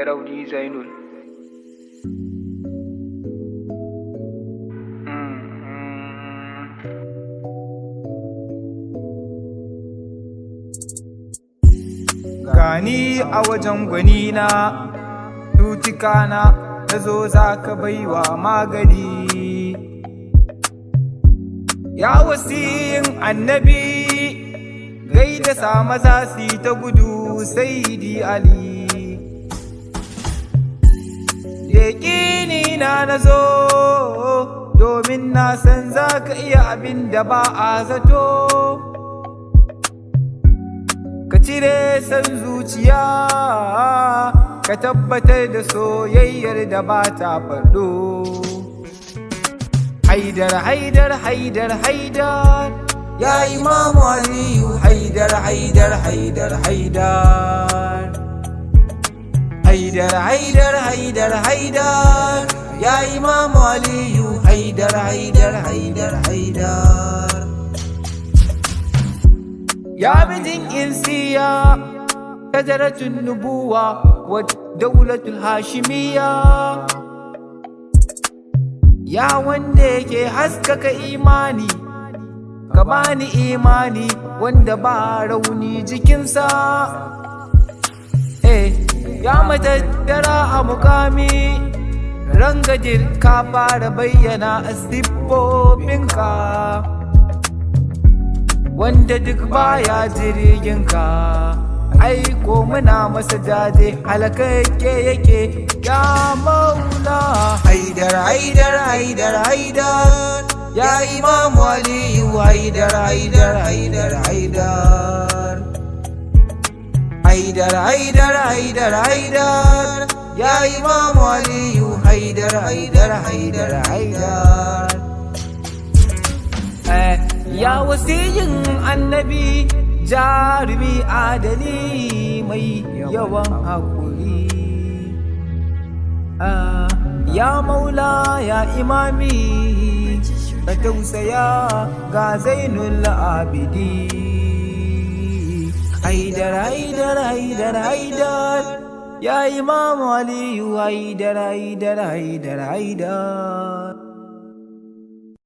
Raudi Zainul. Gani a wajen gwanina, tutikana na zo za ka baiwa magani. Ya wasiyin annabi, gaida sa maza su ta gudu Sayyidi Ali. Yaƙini na zo, domin na san za ka iya abin da ba a zato. Ka cire san zuciya, ka tabbatar da soyayyar da ba ta faɗo. Haidar, Haidar, Haidar, Haidar, ya Imamu Aliyu. Haidar, Haidar, Haidar, Haidar, Haidar, Haidar, Haidar, Haidar, ya Imamu Aliyu. Haidar, Haidar, Haidar, Haidar, ya bidin insiya, shajaratun nubuwa wa daulatul hashimiyya. Ya wanda yake haskaka imani, ka bani imani wanda ba rauni jikinsa. Ya matattara a mukami, rangadir ka fara bayyana siffofinka, wanda duk baya jirginka. Aiko muna masa jaje, halakakke yake ya Maula. Haidar, Haidar, Haidar, Haidar, ya Imamu Aliyu. Haidar, Haidar, Haidar, Haidar, Haidar, Haidar, Haidar, Haidar, ya Imamu Aliyu. Haidar, Haidar, Haidar, Haidar, ya wasiyin annabi, jarumi adali mai yawan haƙuri. Ya Maula, ya Imami, ka tausaya ga Zainul Abidi. Haidar, Haidar, Haidar, Haidar, ya Imamu Aliyu. Haidar, Haidar, Haidar, Haidar.